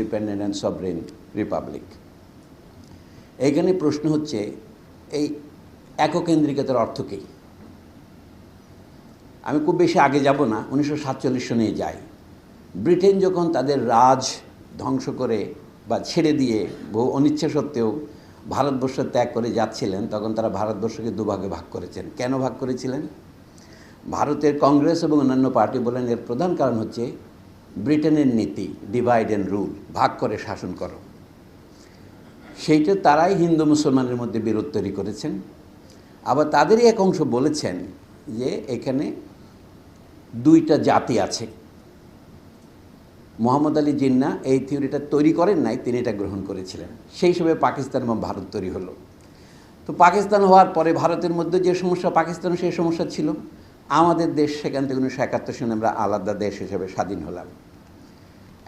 Independent and sovereign Republic. এইখানে প্রশ্ন হচ্ছে এই এককেন্দ্রিকতার অর্থ কী? আমি খুব বেশি আগে যাব না, 1947 সনে যাই। ব্রিটেন যখন তাদের রাজ ধ্বংস করে বা ছেড়ে দিয়ে বহু অনিচ্ছা সত্ত্বেও ভারতবর্ষ ত্যাগ করে যাচ্ছিলেন, তখন তারা ভারতবর্ষকে দুভাগে ভাগ করেছেন। কেন ভাগ করেছিলেন? ভারতের কংগ্রেস এবং অন্যান্য পার্টি বলেন এর প্রধান কারণ হচ্ছে ব্রিটেনের নীতি ডিভাইড অ্যান্ড রুল, ভাগ করে শাসন করো। সেইটা তারাই হিন্দু মুসলমানের মধ্যে বিরোধ তৈরি করেছেন। আবার তাদেরই এক অংশ বলেছেন যে এখানে দুইটা জাতি আছে। মোহাম্মদ আলী জিন্নাহ এই থিওরিটা তৈরি করেন নাই, তিনি এটা গ্রহণ করেছিলেন। সেই হিসেবে পাকিস্তান এবং ভারত তৈরি হলো। তো পাকিস্তান হওয়ার পরে ভারতের মধ্যে যে সমস্যা, পাকিস্তানও সেই সমস্যা ছিল। আমাদের দেশ সেখান থেকে 1971 সনে আমরা আলাদা দেশ হিসেবে স্বাধীন হলাম।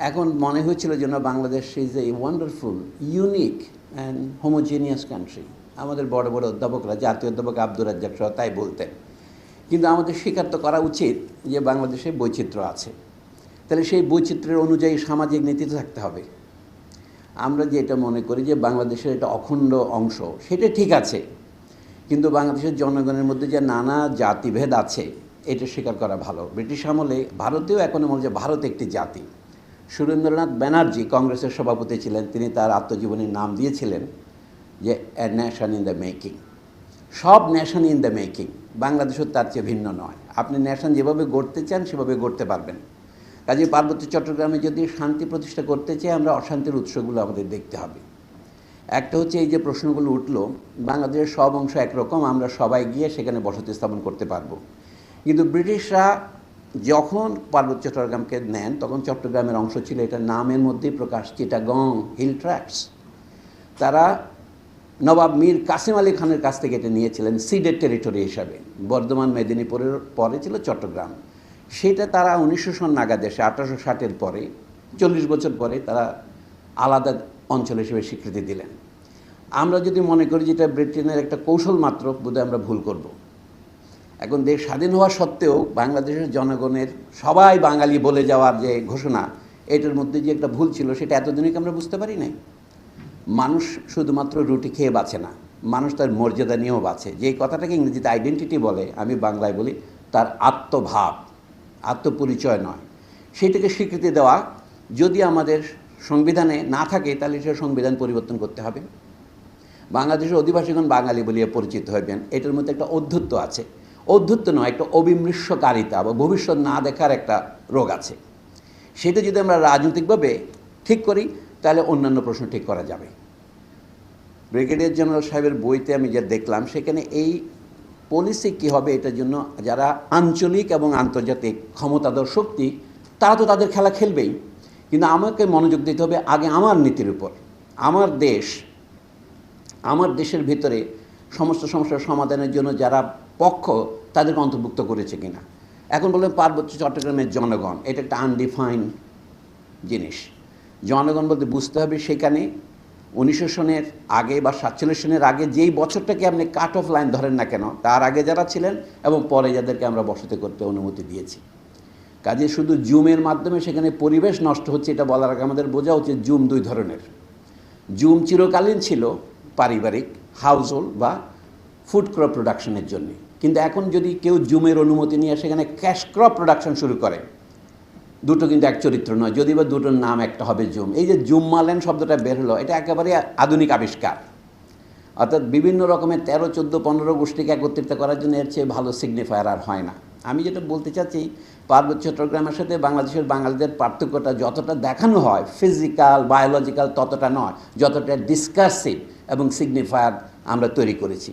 এখন মনে হয়েছিল যেন Bangladesh is a wonderful, unique and homogeneous country. আমাদের বড় বড় অধ্যাপকরা, জাতীয় অধ্যাপক আব্দুর রাজ্জাক সহ তাই বলতেন। কিন্তু আমাদের স্বীকার তো করা উচিত যে বাংলাদেশে বৈচিত্র্য আছে। তাহলে সেই বৈচিত্র্যের অনুযায়ী সামাজিক নীতি থাকতে হবে। আমরা যেটা মনে করি যে বাংলাদেশের এটা অখণ্ড অংশ, সেটা ঠিক আছে, কিন্তু বাংলাদেশের জনগণের মধ্যে যে নানা জাতিভেদ আছে এটা স্বীকার করা ভালো। ব্রিটিশ আমলে ভারতেও এখনও মনে যে ভারত একটি জাতি। সুরেন্দ্রনাথ ব্যানার্জি কংগ্রেসের সভাপতি ছিলেন, তিনি তার আত্মজীবনীর নাম দিয়েছিলেন যে a nation in the making. সব নেশন ইন দ্য মেকিং, বাংলাদেশও তার চেয়ে ভিন্ন নয়। আপনি নেশন যেভাবে গড়তে চান সেভাবে গড়তে পারবেন। কাজে পার্বত্য চট্টগ্রামে যদি শান্তি প্রতিষ্ঠা করতে চাই, আমরা অশান্তির উৎসগুলো আমাদের দেখতে হবে। একটা হচ্ছে এই যে প্রশ্নগুলো উঠলো, বাংলাদেশের সব অংশ একরকম, আমরা সবাই গিয়ে সেখানে বসতি স্থাপন করতে পারবো। কিন্তু ব্রিটিশরা যখন পার্বত্য চট্টগ্রামকে নেন তখন চট্টগ্রামের অংশ ছিল, এটা নামের মধ্যেই প্রকাশ, চিটাগং হিল ট্র্যাক্টস। তারা নবাব মীর কাসেম আলী খানের কাছ থেকে এটা নিয়েছিলেন সিডেড টেরিটরি হিসাবে। বর্ধমান মেদিনীপুরের পরে ছিল চট্টগ্রাম। সেটা তারা 1900 সন নাগাদ এসে 1860-এর পরে 40 বছর পরে তারা আলাদা অঞ্চল হিসেবে স্বীকৃতি দিলেন। আমরা যদি মনে করি যে এটা ব্রিটেনের একটা কৌশল মাত্র, বোধহয় আমরা ভুল করব। এখন দেশ স্বাধীন হওয়া সত্ত্বেও বাংলাদেশের জনগণের সবাই বাঙালি বলে যাওয়ার যে ঘোষণা, এটার মধ্যে যে একটা ভুল ছিল সেটা এতদিনই আমরা বুঝতে পারি নাই। মানুষ শুধুমাত্র রুটি খেয়ে বাঁচে না, মানুষ তার মর্যাদা নিয়েও বাঁচে। যে কথাটাকে ইংরেজিতে আইডেন্টিটি বলে, আমি বাংলায় বলি তার আত্মভাব, আত্মপরিচয় নয়, সেটাকে স্বীকৃতি দেওয়া যদি আমাদের সংবিধানে না থাকে তাহলে সে সংবিধান পরিবর্তন করতে হবে। বাংলাদেশের অধিবাসীগণ বাঙালি বলিয়া পরিচিত হইবেন, এটার মধ্যে একটা অধ্যত্ব আছে। অধ্যত্ব নয়, একটা অবিমৃষ্যকারিতা বা ভবিষ্যৎ না দেখার একটা রোগ আছে। সেটা যদি আমরা রাজনৈতিকভাবে ঠিক করি তাহলে অন্যান্য প্রশ্ন ঠিক করা যাবে। ব্রিগেডিয়ার জেনারেল সাহেবের বইতে আমি যা দেখলাম, সেখানে এই পলিসি কী হবে এটার জন্য যারা আঞ্চলিক এবং আন্তর্জাতিক ক্ষমতাধর শক্তি, তারা তো তাদের খেলা খেলবেই, কিন্তু আমাকে মনোযোগ দিতে হবে আগে আমার নীতির উপর। আমার দেশের ভিতরে সমস্ত সমস্যার সমাধানের জন্য যারা পক্ষ, তাদেরকে অন্তর্ভুক্ত করেছে কিনা। এখন বললেন পার্বত্য চট্টগ্রামের জনগণ, এটা একটা আনডিফাইন্ড জিনিস। জনগণ বলতে বুঝতে হবে সেখানে 1900 সনের আগে বা 47 সনের আগে যেই বছরটাকে আপনি কাট অফ লাইন ধরেন না কেন, তার আগে যারা ছিলেন এবং পরে যাদেরকে আমরা বসতি করতে অনুমতি দিয়েছি। কাজে শুধু জুমের মাধ্যমে সেখানে পরিবেশ নষ্ট হচ্ছে এটা বলার আগে আমাদের বোঝা উচিত জুম দুই ধরনের। জুম চিরকালীন ছিল পারিবারিক, হাউসহোল্ড বা ফুড ক্রপ প্রোডাকশনের জন্য, কিন্তু এখন যদি কেউ জুমের অনুমতি নিয়ে সেখানে ক্যাশ ক্রপ প্রোডাকশন শুরু করে, দুটো কিন্তু এক চরিত্র নয়, যদি বা দুটোর নাম একটা হবে জুম। এই যে জুম মালেন শব্দটা বের হলো, এটা একেবারে আধুনিক আবিষ্কার। অর্থাৎ বিভিন্ন রকমের 13, 14, 15 গোষ্ঠীকে একত্রিত করার জন্য এর চেয়ে ভালো সিগনিফায়ার আর হয় না। আমি যেটা বলতে চাচ্ছি, পার্বত্য চট্টগ্রামের সাথে বাংলাদেশের বাঙালিদের পার্থক্যটা যতটা দেখানো হয় ফিজিক্যাল, বায়োলজিক্যাল, ততটা নয় যতটা ডিসকার্সিভ এবং সিগনিফায়ার আমরা তৈরি করেছি।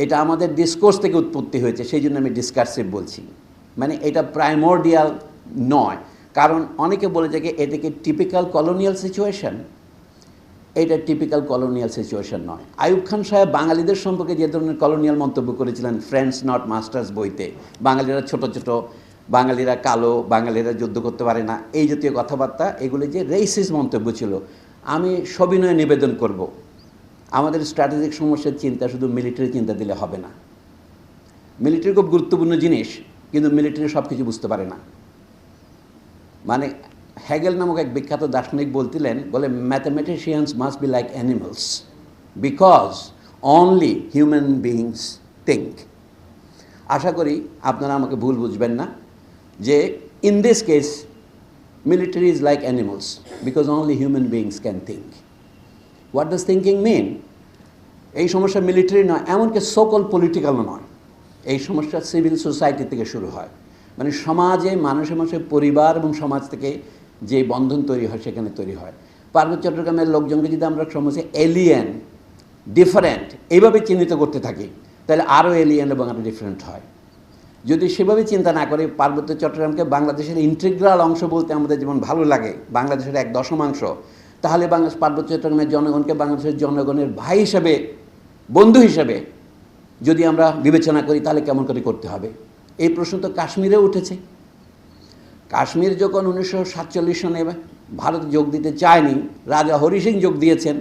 এটা আমাদের ডিসকোর্স থেকে উৎপত্তি হয়েছে, সেই জন্য আমি ডিসকার্সিভ বলছি। মানে এটা প্রাইমোর্ডিয়াল নয়, কারণ অনেকে বলে যে এটাকে টিপিক্যাল কলোনিয়াল সিচুয়েশন। এটা টিপিক্যাল কলোনিয়াল সিচুয়েশন নয়। আইয়ুব খান সাহেব বাঙালিদের সম্পর্কে যে ধরনের কলোনিয়াল মন্তব্য করেছিলেন ফ্রেন্ডস নট মাস্টার্স বইতে, বাঙালিরা ছোট ছোট, বাঙালিরা কালো, বাঙালিরা যুদ্ধ করতে পারে না, এই জাতীয় কথাবার্তা, এগুলি যে রেসিস্ট মন্তব্য ছিল। আমি সবিনয়ে নিবেদন করব, আমাদের স্ট্র্যাটেজিক সমস্যার চিন্তা শুধু মিলিটারি চিন্তা দিলে হবে না। মিলিটারি খুব গুরুত্বপূর্ণ জিনিস, কিন্তু মিলিটারি সব কিছু বুঝতে পারে না। মানে হেগেল নামক এক বিখ্যাত দার্শনিক বলে mathematicians must be like animals because only human beings think. আশা করি আপনারা আমাকে ভুল বুঝবেন না যে in this case military is like animals because only human beings can think. What does thinking mean? এই সমস্যা মিলিটারি নয়, এমনকি সকল পলিটিক্যালও নয়, এই সমস্যা সিভিল সোসাইটি থেকে শুরু হয়। মানে সমাজে মানুষের পরিবার এবং সমাজ থেকে যে বন্ধন তৈরি হয় সেখানে তৈরি হয়। পার্বত্য চট্টগ্রামের লোকজনকে যদি আমরা সমাজে এলিয়েন, ডিফারেন্ট এইভাবে চিহ্নিত করতে থাকি তাহলে আরও এলিয়েন এবং আরও ডিফারেন্ট হয়। যদি সেভাবে চিন্তা না করে পার্বত্য চট্টগ্রামকে বাংলাদেশের ইন্টিগ্রাল অংশ বলতে আমাদের যেমন ভালো লাগে, বাংলাদেশের 1/10 তাহলে পার্বত্য চট্টগ্রামের জনগণকে বাংলাদেশের জনগণের ভাই হিসেবে, বন্ধু হিসেবে যদি আমরা বিবেচনা করি তাহলে কেমন করে করতে হবে। এই প্রশ্ন তো কাশ্মীরেও উঠেছে। কাশ্মীর যখন 1947 সনে ভারত যোগ দিতে চায়নি, রাজা হরি সিং যোগ দিয়েছেন,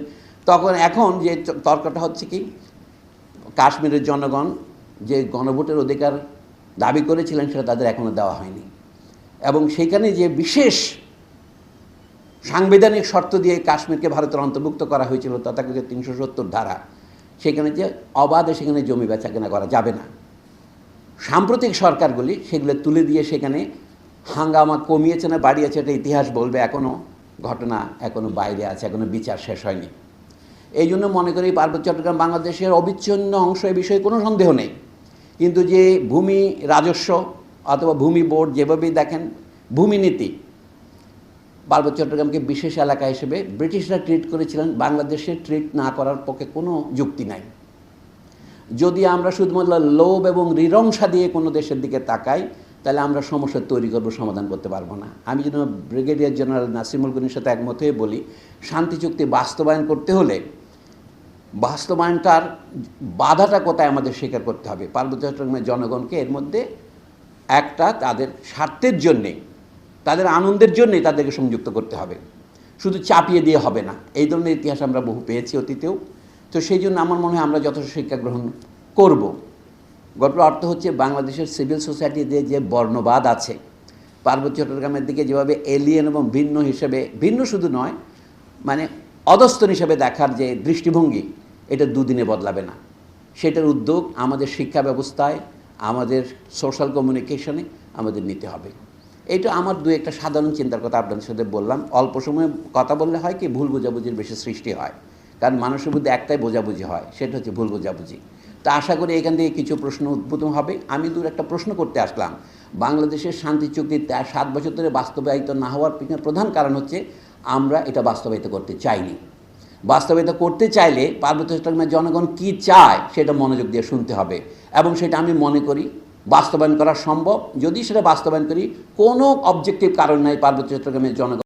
তখন এখন যে তর্কটা হচ্ছে কি, কাশ্মীরের জনগণ যে গণভোটের অধিকার দাবি করেছিলেন সেটা তাদের এখনও দেওয়া হয়নি, এবং সেখানে যে বিশেষ সাংবিধানিক শর্ত দিয়ে কাশ্মীরকে ভারতের অন্তর্ভুক্ত করা হয়েছিল তথাকথিত 370 ধারা, সেখানে যে অবাধে সেখানে জমি বেচা কেনা করা যাবে না। সাম্প্রতিক সরকারগুলি সেগুলো তুলে দিয়ে সেখানে হাঙ্গামা কমিয়েছে না বাড়িয়েছে এটা ইতিহাস বলবে, এখনও ঘটনা এখনও বাইরে আছে, এখনও বিচার শেষ হয়নি। এই জন্য মনে করি পার্বত্য চট্টগ্রাম বাংলাদেশের অবিচ্ছিন্ন অংশ, এ বিষয়ে কোনো সন্দেহ নেই। কিন্তু যে ভূমি রাজস্ব অথবা ভূমি বোর্ড যেভাবেই দেখেন, ভূমি নীতি পার্বত্য চট্টগ্রামকে বিশেষ এলাকা হিসেবে ব্রিটিশরা ট্রিট করেছিলেন, বাংলাদেশে ট্রিট না করার পক্ষে কোনো যুক্তি নাই। যদি আমরা শুধুমাত্র লোভ এবং রিরংসা দিয়ে কোনো দেশের দিকে তাকাই তাহলে আমরা সমস্যা তৈরি করব, সমাধান করতে পারবো না। আমি যেন ব্রিগেডিয়ার জেনারেল নাসিমুল গনির সাথে একমত হয়ে বলি, শান্তি চুক্তি বাস্তবায়ন করতে হলে বাস্তবায়নটার বাধাটা কোথায় আমাদের স্বীকার করতে হবে। পার্বত্য চট্টগ্রামের জনগণকে এর মধ্যে একটা তাদের স্বার্থের জন্যে, তাদের আনন্দের জন্যেই তাদেরকে সংযুক্ত করতে হবে, শুধু চাপিয়ে দিয়ে হবে না। এই ধরনের ইতিহাস আমরা বহু পেয়েছি অতীতেও। তো সেই জন্য আমার মনে হয় আমরা যথেষ্ট শিক্ষা গ্রহণ করব। গল্পের অর্থ হচ্ছে বাংলাদেশের সিভিল সোসাইটিতে যে বর্ণবাদ আছে, পার্বত্য চট্টগ্রামের দিকে যেভাবে এলিয়েন এবং ভিন্ন হিসেবে, ভিন্ন শুধু নয় মানে অধস্তন হিসেবে দেখার যে দৃষ্টিভঙ্গি, এটা দুদিনে বদলাবে না। সেটার উদ্যোগ আমাদের শিক্ষা ব্যবস্থায়, আমাদের সোশ্যাল কমিউনিকেশনে আমাদের নিতে হবে। এটা আমার দু একটা সাধারণ চিন্তার কথা আপনাদের সাথে বললাম। অল্প সময়ে কথা বললে হয় কি, ভুল বোঝাবুঝির বেশি সৃষ্টি হয়, কারণ মানুষের মধ্যে একটাই বোঝাবুঝি হয়, সেটা হচ্ছে ভুল বোঝাবুঝি। তা আশা করি এখান থেকে কিছু প্রশ্ন উদ্ভূত হবে। আমি একটা প্রশ্ন করতে আসলাম, বাংলাদেশের শান্তি চুক্তি 7 বছর ধরে বাস্তবায়িত না হওয়ার পিছনে প্রধান কারণ হচ্ছে আমরা এটা বাস্তবায়িত করতে চাইনি। বাস্তবায়িত করতে চাইলে পার্বত্য চট্টগ্রামের জনগণ কী চায় সেটা মনোযোগ দিয়ে শুনতে হবে, এবং সেটা আমি মনে করি বাস্তবায়ন করা সম্ভব। যদি সেটা বাস্তবায়ন করি, কোনো অবজেক্টিভ কারণ নাই পার্বত্য চট্টগ্রামের জনগণ